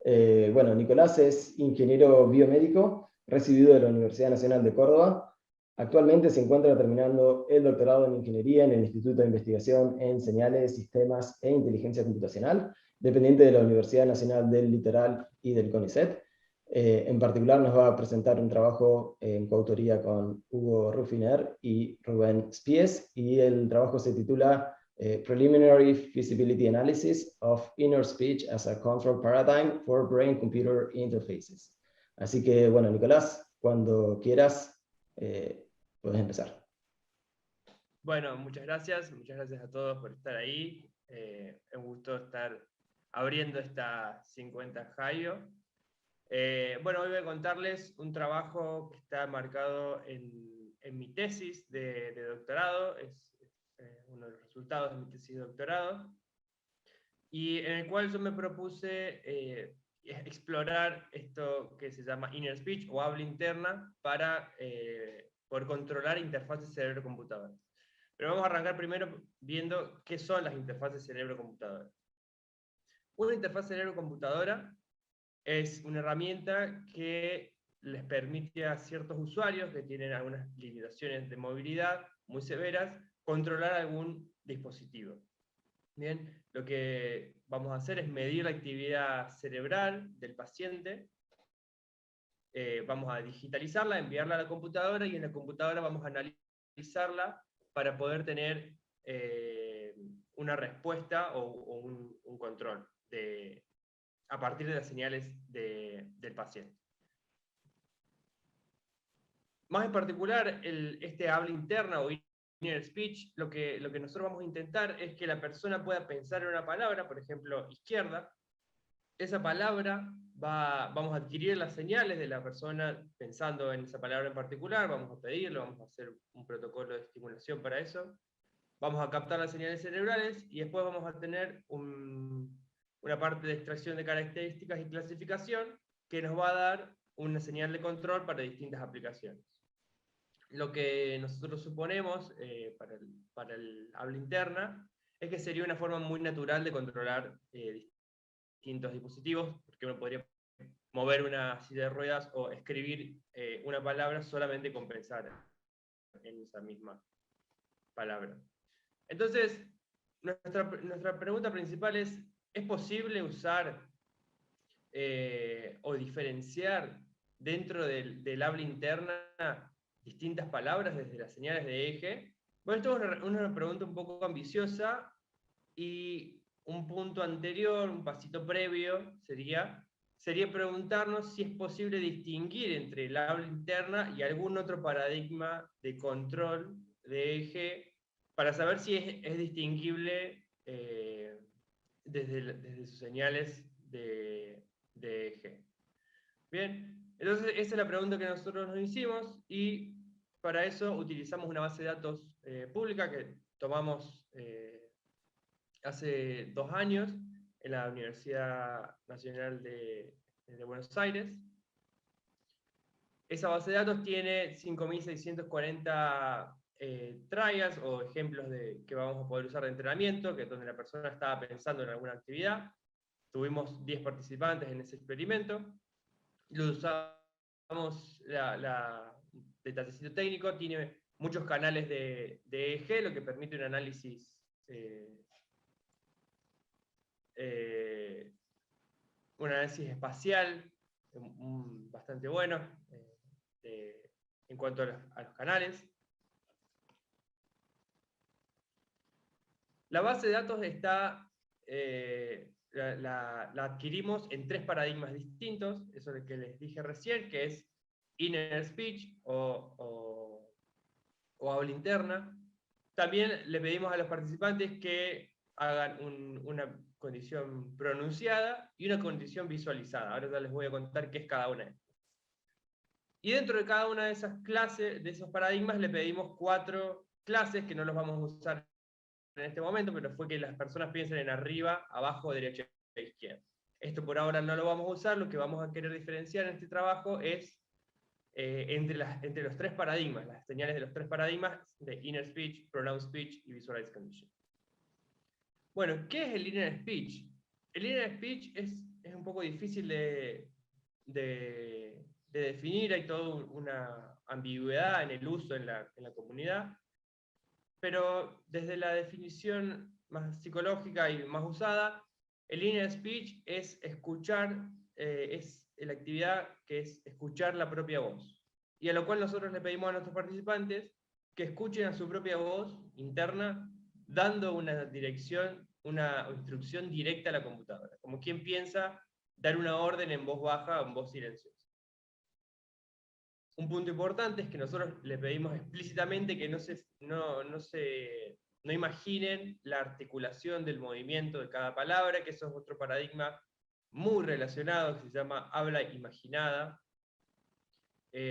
Bueno, Nicolás es ingeniero biomédico, recibido de la Universidad Nacional de Córdoba. Actualmente se encuentra terminando el doctorado en ingeniería en el Instituto de Investigación en Señales, Sistemas e Inteligencia Computacional, dependiente de la Universidad Nacional del Litoral y del CONICET. En particular nos va a presentar un trabajo en coautoría con Hugo Ruffiner y Rubén Spies, y el trabajo se titula Preliminary Feasibility Analysis of Inner Speech as a Control Paradigm for Brain-Computer Interfaces. Así que, bueno, Nicolás, cuando quieras, puedes empezar. Bueno, muchas gracias a todos por estar ahí. Es un gusto estar abriendo esta 50 Jaio. Bueno, hoy voy a contarles un trabajo que está marcado en mi tesis de doctorado, es uno de los resultados de mi tesis de doctorado, y en el cual yo me propuse explorar esto que se llama inner speech o habla interna para poder controlar interfaces cerebro-computadora. Pero vamos a arrancar primero viendo qué son las interfaces cerebro-computadora. Una interfaz cerebro-computadora es una herramienta que les permite a ciertos usuarios que tienen algunas limitaciones de movilidad muy severas controlar algún dispositivo. Bien, lo que vamos a hacer es medir la actividad cerebral del paciente, vamos a digitalizarla, enviarla a la computadora, y en la computadora vamos a analizarla para poder tener una respuesta o un control a partir de las señales del paciente. Más en particular, este habla interna o inner speech, lo que nosotros vamos a intentar es que la persona pueda pensar en una palabra, por ejemplo, izquierda. Esa palabra vamos a adquirir las señales de la persona pensando en esa palabra en particular, vamos a pedirlo, vamos a hacer un protocolo de estimulación para eso, vamos a captar las señales cerebrales y después vamos a tener una parte de extracción de características y clasificación que nos va a dar una señal de control para distintas aplicaciones. Lo que nosotros suponemos para el habla interna es que sería una forma muy natural de controlar distintos dispositivos, porque uno podría mover una silla de ruedas o escribir una palabra solamente con pensar en esa misma palabra. Entonces, nuestra pregunta principal ¿es posible usar o diferenciar dentro del habla interna distintas palabras desde las señales de eje? Bueno, esto es una pregunta un poco ambiciosa, y un punto anterior, un pasito previo, sería preguntarnos si es posible distinguir entre el habla interna y algún otro paradigma de control de eje, para saber si es distinguible desde sus señales de eje. Bien, entonces esa es la pregunta que nosotros nos hicimos, y para eso utilizamos una base de datos pública que tomamos hace 2 años en la Universidad Nacional de Buenos Aires. Esa base de datos tiene 5.640 trials o ejemplos que vamos a poder usar de entrenamiento, que es donde la persona estaba pensando en alguna actividad. Tuvimos 10 participantes en ese experimento. Lo usamos, el datasito técnico tiene muchos canales de EEG, lo que permite un análisis espacial bastante bueno en cuanto a los canales. La base de datos está, la adquirimos en 3 paradigmas distintos, eso es lo que les dije recién, que es inner speech o habla interna. También le pedimos a los participantes que hagan una condición pronunciada y una condición visualizada. Ahora ya les voy a contar qué es cada una de estas. Y dentro de cada una de esas clases, de esos paradigmas, le pedimos 4 clases que no los vamos a usar en este momento, pero fue que las personas piensen en arriba, abajo, derecha e izquierda. Esto por ahora no lo vamos a usar. Lo que vamos a querer diferenciar en este trabajo es entre los 3 paradigmas, las señales de los 3 paradigmas de inner speech, pronounced speech y visualized condition. Bueno, ¿qué es el inner speech? El inner speech es un poco difícil de definir, hay toda una ambigüedad en el uso en la comunidad, pero desde la definición más psicológica y más usada, el inner speech es escuchar, es la actividad que es escuchar la propia voz, y a lo cual nosotros le pedimos a nuestros participantes que escuchen a su propia voz interna, dando una dirección, una instrucción directa a la computadora, como quien piensa dar una orden en voz baja o en voz silenciosa. Un punto importante es que nosotros le pedimos explícitamente que no imaginen la articulación del movimiento de cada palabra, que eso es otro paradigma muy relacionado, que se llama habla imaginada,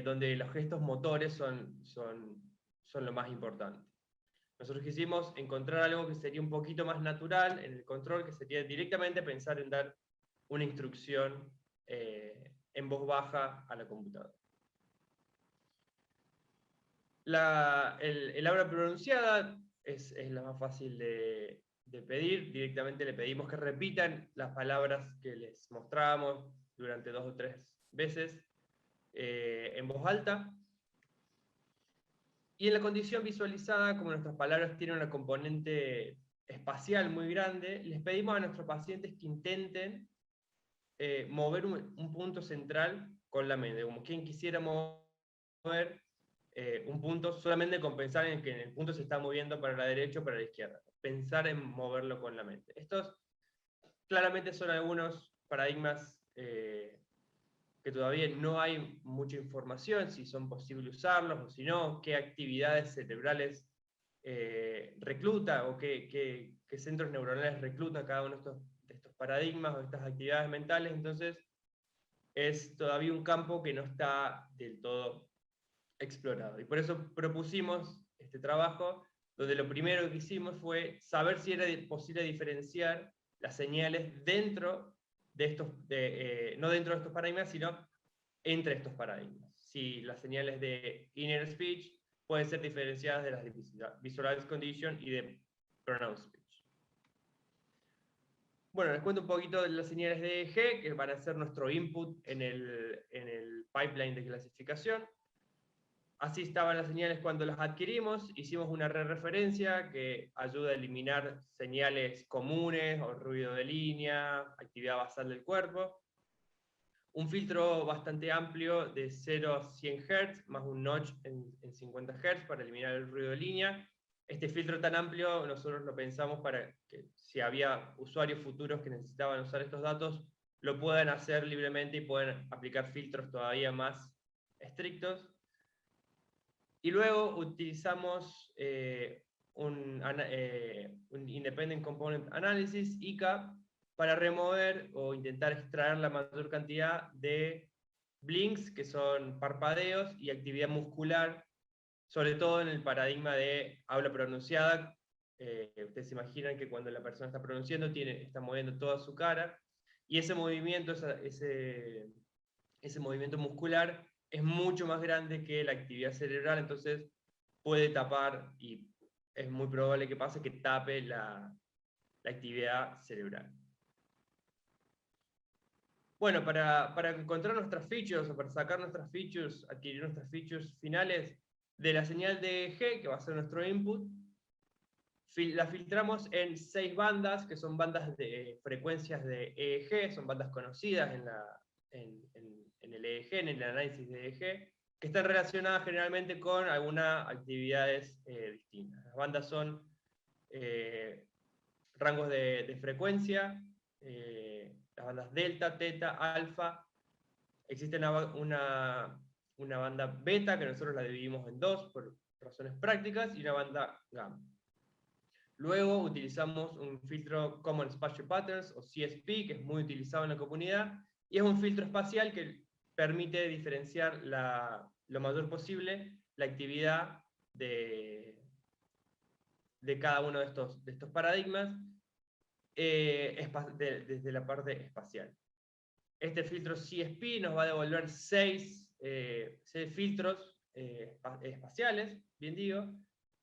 donde los gestos motores son lo más importante. Nosotros quisimos encontrar algo que sería un poquito más natural en el control, que sería directamente pensar en dar una instrucción en voz baja a la computadora. El habla pronunciada es la más fácil de pedir. Directamente le pedimos que repitan las palabras que les mostramos durante 2 o 3 veces en voz alta. Y en la condición visualizada, como nuestras palabras tienen una componente espacial muy grande, les pedimos a nuestros pacientes que intenten mover un punto central con la mente, como quien quisiera mover un punto solamente con pensar en que el punto se está moviendo para la derecha o para la izquierda. Pensar en moverlo con la mente. Estos claramente son algunos paradigmas que todavía no hay mucha información, si son posibles usarlos o si no, qué actividades cerebrales recluta o qué centros neuronales recluta cada uno de estos paradigmas o de estas actividades mentales. Entonces es todavía un campo que no está del todo explorado. Y por eso propusimos este trabajo, donde lo primero que hicimos fue saber si era posible diferenciar las señales dentro de estos, no dentro de estos paradigmas, sino entre estos paradigmas. Si las señales de inner speech pueden ser diferenciadas de las de visualized condition y de pronounced speech. Bueno, les cuento un poquito de las señales de EEG, que van a ser nuestro input en el pipeline de clasificación. Así estaban las señales cuando las adquirimos, hicimos una referencia que ayuda a eliminar señales comunes o ruido de línea, actividad basal del cuerpo. Un filtro bastante amplio de 0 a 100 Hz, más un notch en 50 Hz para eliminar el ruido de línea. Este filtro tan amplio nosotros lo pensamos para que si había usuarios futuros que necesitaban usar estos datos, lo puedan hacer libremente y puedan aplicar filtros todavía más estrictos. Y luego utilizamos un Independent Component Analysis, ICA, para remover o intentar extraer la mayor cantidad de blinks, que son parpadeos, y actividad muscular, sobre todo en el paradigma de habla pronunciada. Ustedes se imaginan que cuando la persona está pronunciando está moviendo toda su cara, y ese movimiento, ese movimiento muscular es mucho más grande que la actividad cerebral, entonces puede tapar, y es muy probable que pase, que tape la actividad cerebral. Bueno, para encontrar nuestras features, o para sacar nuestras features, adquirir nuestras features finales de la señal de EEG, que va a ser nuestro input, la filtramos en 6 bandas, que son bandas de frecuencias de EEG, son bandas conocidas en el EEG, en el análisis de EEG, que están relacionadas generalmente con algunas actividades distintas. Las bandas son rangos de frecuencia, las bandas delta, teta, alfa. Existe una banda beta, que nosotros la dividimos en 2 por razones prácticas, y una banda gamma. Luego utilizamos un filtro Common Spatial Patterns, o CSP, que es muy utilizado en la comunidad, y es un filtro espacial que permite diferenciar lo mayor posible la actividad de cada uno de estos paradigmas desde la parte espacial. Este filtro CSP nos va a devolver 6 filtros espaciales, bien digo,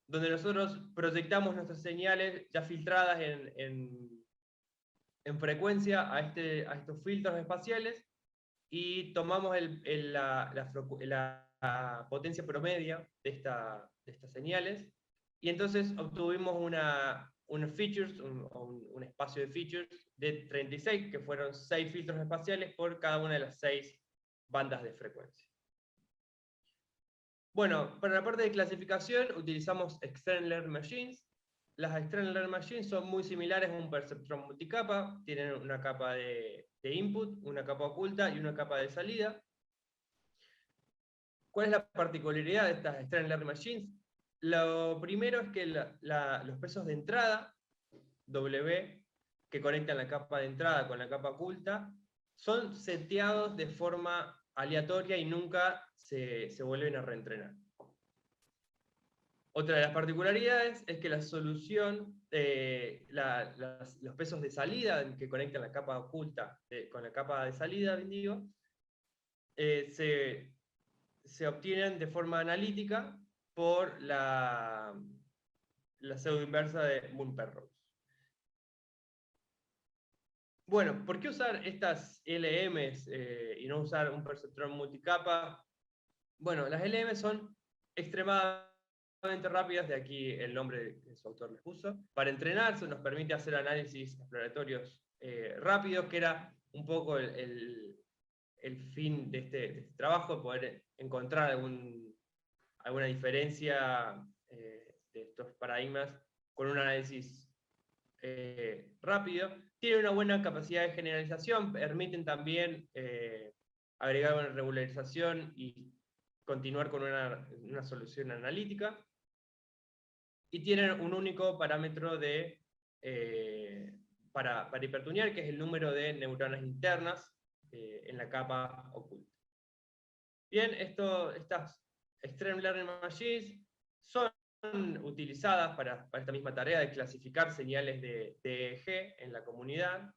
donde nosotros proyectamos nuestras señales ya filtradas en en frecuencia a estos filtros espaciales y tomamos la potencia promedio de estas señales, y entonces obtuvimos un espacio de features de 36, que fueron 6 filtros espaciales por cada una de las 6 bandas de frecuencia. Bueno, para la parte de clasificación utilizamos External Learning Machines. Las External Learning Machines son muy similares a un perceptrón multicapa, tienen una capa de input, una capa oculta y una capa de salida. ¿Cuál es la particularidad de estas External Learning Machines? Lo primero es que los pesos de entrada, W, que conectan la capa de entrada con la capa oculta, son seteados de forma aleatoria y nunca se vuelven a reentrenar. Otra de las particularidades es que la solución, los pesos de salida que conectan la capa oculta con la capa de salida, digo, se obtienen de forma analítica por la pseudo inversa de Moon-Penrose. Bueno, ¿por qué usar estas LMs y no usar un perceptrón multicapa? Bueno, las LM son extremadamente rápidas, de aquí el nombre que su autor les puso. Para entrenarse nos permite hacer análisis exploratorios rápidos, que era un poco el fin de este trabajo, poder encontrar alguna diferencia de estos paradigmas con un análisis rápido. Tiene una buena capacidad de generalización, permiten también agregar una regularización y continuar con una solución analítica, y tienen un único parámetro para hipertunear, que es el número de neuronas internas en la capa oculta. Bien, estas Extreme Learning Machines son utilizadas para esta misma tarea de clasificar señales de EEG en la comunidad.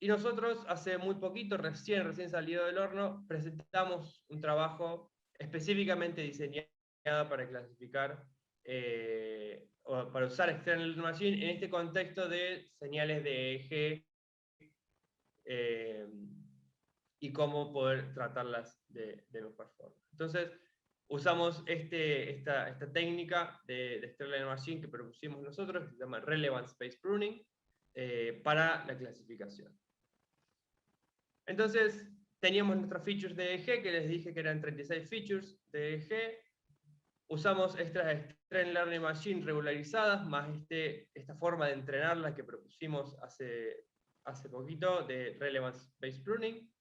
Y nosotros hace muy poquito, recién salido del horno, presentamos un trabajo específicamente diseñado para clasificar o para usar External Learning Machine en este contexto de señales de EEG y cómo poder tratarlas de mejor forma. Entonces, usamos esta técnica de External Learning Machine que propusimos nosotros, que se llama Relevant Space Pruning, para la clasificación. Entonces, teníamos nuestras features de EEG, que les dije que eran 36 features de EEG. Usamos estas External Learning Machine regularizadas, más esta forma de entrenarlas que propusimos hace poquito, de Relevant Space Pruning.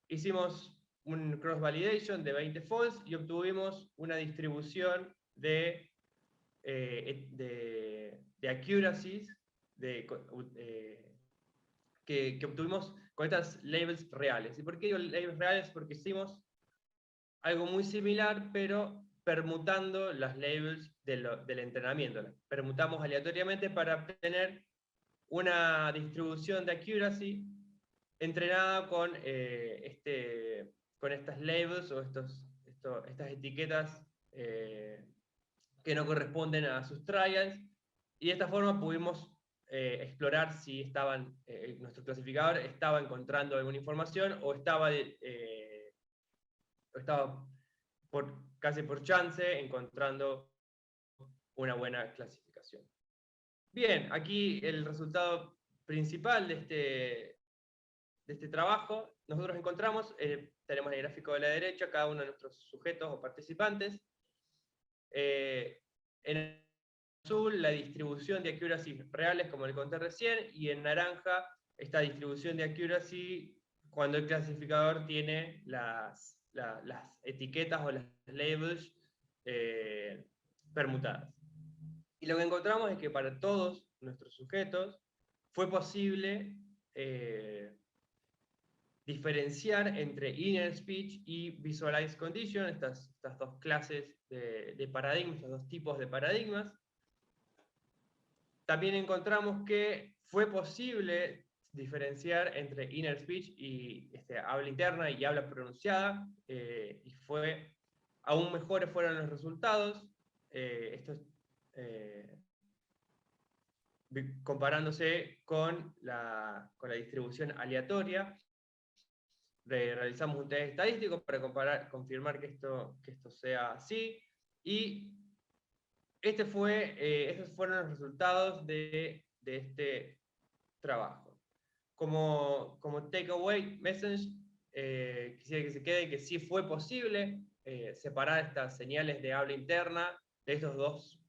Hicimos un cross-validation de 20 folds y obtuvimos una distribución de accuracies que obtuvimos con estas labels reales. ¿Y por qué digo labels reales? Porque hicimos algo muy similar, pero permutando las labels del entrenamiento. Las permutamos aleatoriamente para obtener una distribución de accuracy entrenada con estas labels o estas etiquetas que no corresponden a sus trials, y de esta forma pudimos explorar si nuestro clasificador estaba encontrando alguna información o estaba casi por chance encontrando una buena clasificación. Bien, aquí el resultado principal de este trabajo. Nosotros encontramos, tenemos en el gráfico de la derecha cada uno de nuestros sujetos o participantes. En azul la distribución de accuracy reales, como le conté recién, y en naranja esta distribución de accuracy cuando el clasificador tiene las etiquetas o las labels permutadas. Y lo que encontramos es que para todos nuestros sujetos fue posible diferenciar entre inner speech y visualized condition, estas dos clases de paradigmas, estos dos tipos de paradigmas. También encontramos que fue posible diferenciar entre inner speech y habla interna y habla pronunciada, y aún mejores fueron los resultados. Esto es comparándose con la distribución aleatoria. Realizamos un test estadístico para confirmar que esto sea así, y estos fueron los resultados de este trabajo. Como takeaway message, quisiera que se quede que sí fue posible separar estas señales de habla interna de estos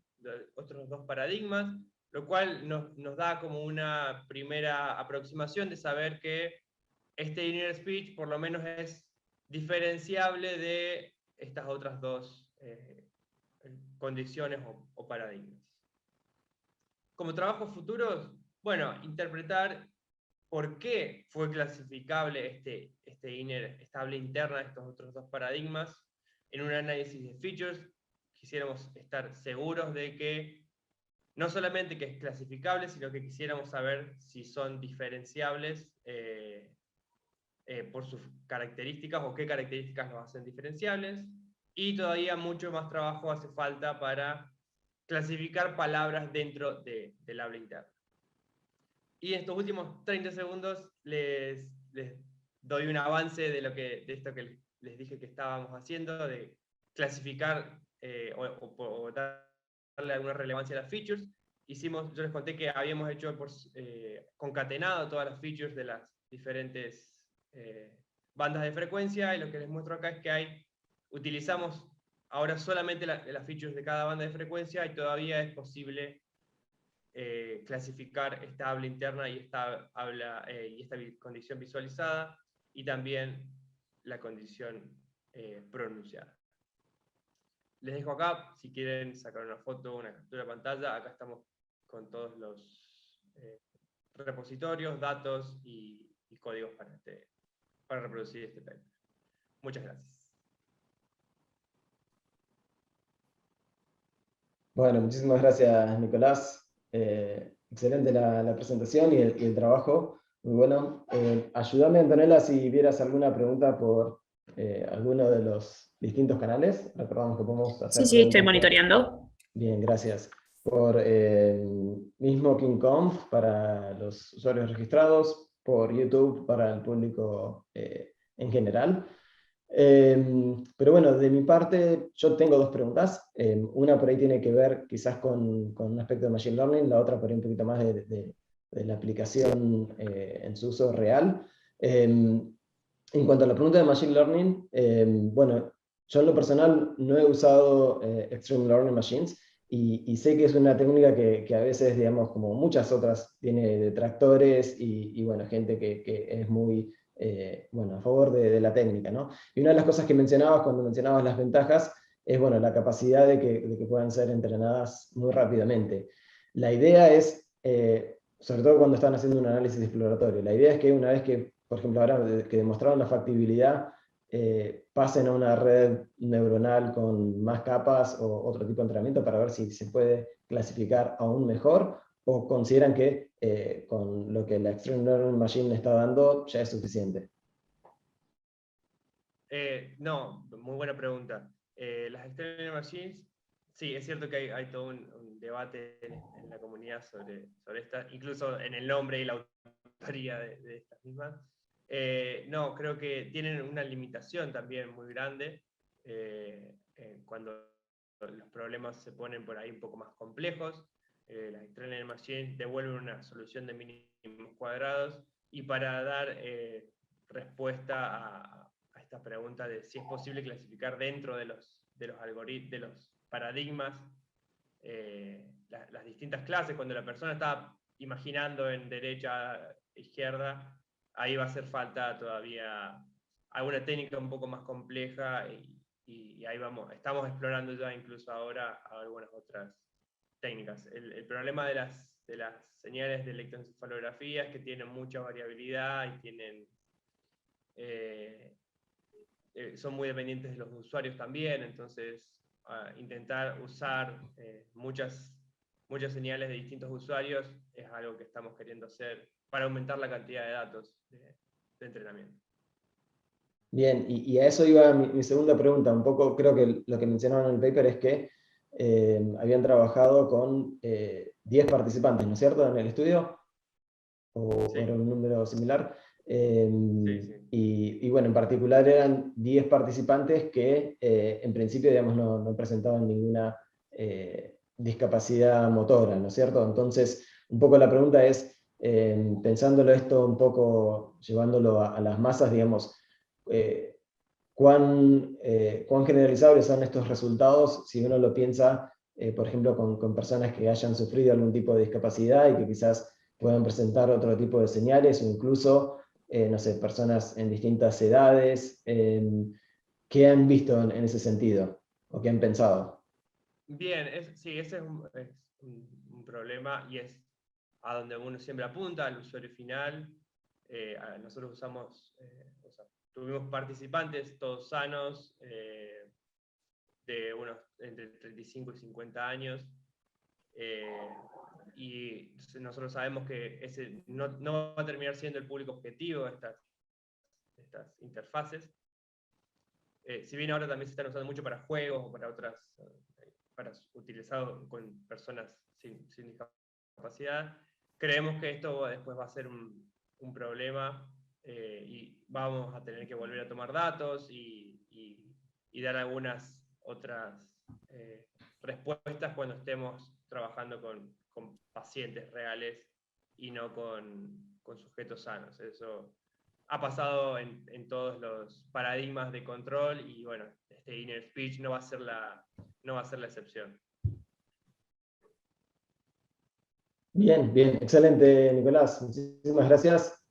otros dos paradigmas, lo cual nos da como una primera aproximación de saber que este inner speech por lo menos es diferenciable de estas otras dos condiciones o paradigmas. Como trabajos futuros, bueno, interpretar por qué fue clasificable esta habla interna de estos otros dos paradigmas en un análisis de features. Quisiéramos estar seguros de que no solamente que es clasificable, sino que quisiéramos saber si son diferenciables por sus características o qué características los hacen diferenciables. Y todavía mucho más trabajo hace falta para clasificar palabras dentro del habla interna. Y en estos últimos 30 segundos les doy un avance de esto que les dije que estábamos haciendo, de clasificar o darle alguna relevancia a las features. Yo les conté que habíamos hecho concatenado todas las features de las diferentes bandas de frecuencia, y lo que les muestro acá es que utilizamos ahora solamente las features de cada banda de frecuencia, y todavía es posible clasificar esta habla interna y esta condición visualizada, y también la condición pronunciada. Les dejo acá, si quieren sacar una foto, una captura de pantalla, acá estamos con todos los repositorios, datos y códigos para reproducir este paper. Muchas gracias. Bueno, muchísimas gracias, Nicolás. Excelente la presentación y el trabajo, muy bueno. Ayúdame, Antonella, si vieras alguna pregunta por alguno de los distintos canales. Recordamos que podemos hacer Sí, estoy monitoreando. Bien, gracias. Por mismo KingConf para los usuarios registrados, por YouTube para el público en general. Pero bueno, de mi parte, yo tengo dos preguntas. Una por ahí tiene que ver quizás con un aspecto de Machine Learning, la otra por ahí un poquito más de la aplicación en su uso real. En cuanto a la pregunta de Machine Learning, bueno, yo en lo personal no he usado Extreme Learning Machines, y sé que es una técnica que a veces, digamos, como muchas otras, tiene detractores y bueno, gente que es muy bueno, a favor de la técnica, ¿no? Y una de las cosas que mencionabas cuando mencionabas las ventajas es, bueno, la capacidad de que puedan ser entrenadas muy rápidamente. La idea es, sobre todo cuando están haciendo un análisis exploratorio, la idea es que una vez que, por ejemplo, ahora que demostraron la factibilidad, pasen a una red neuronal con más capas o otro tipo de entrenamiento para ver si se puede clasificar aún mejor, o consideran que con lo que la Extreme Learning Machine está dando ya es suficiente. No, muy buena pregunta. Las Extreme Learning Machines, sí, es cierto que hay todo un debate en la comunidad sobre estas, incluso en el nombre y la autoría de estas mismas. No, creo que tienen una limitación también muy grande cuando los problemas se ponen por ahí un poco más complejos. Las Extreme Learning Machines devuelven una solución de mínimos cuadrados, y para dar respuesta a esta pregunta de si es posible clasificar dentro de los algoritmos, de los paradigmas, las distintas clases, cuando la persona está imaginando en derecha, izquierda, ahí va a hacer falta todavía alguna técnica un poco más compleja, y ahí estamos explorando ya incluso ahora algunas otras técnicas. El problema de las señales de electroencefalografía es que tienen mucha variabilidad y son muy dependientes de los usuarios también, entonces intentar usar muchas señales de distintos usuarios es algo que estamos queriendo hacer para aumentar la cantidad de datos de entrenamiento. Bien, y a eso iba mi segunda pregunta. Un poco creo que lo que mencionaban en el paper es que habían trabajado con 10 participantes, ¿no es cierto?, en el estudio, o Sí. era un número similar. Sí, sí. Y bueno, en particular eran 10 participantes que en principio, digamos, no presentaban ninguna discapacidad motora, ¿no es cierto? Entonces, un poco la pregunta es, pensándolo esto un poco, llevándolo a las masas, digamos, cuán generalizables son estos resultados si uno lo piensa, por ejemplo, con personas que hayan sufrido algún tipo de discapacidad y que quizás puedan presentar otro tipo de señales, o incluso, no sé, personas en distintas edades. ¿Qué han visto en ese sentido? ¿O qué han pensado? Bien, sí, ese es un problema y es a donde uno siempre apunta, al usuario final. Nosotros usamos, o sea, tuvimos participantes todos sanos, de unos entre 35 y 50 años, y nosotros sabemos que ese no va a terminar siendo el público objetivo de estas interfaces. Si bien ahora también se están usando mucho para juegos o para otras, para utilizado con personas sin discapacidad, creemos que esto después va a ser un problema, y vamos a tener que volver a tomar datos y dar algunas otras respuestas cuando estemos trabajando con pacientes reales y no con sujetos sanos. Eso ha pasado en todos los paradigmas de control y bueno, este inner speech no va a ser la excepción. Bien, bien, excelente, Nicolás. Muchísimas gracias.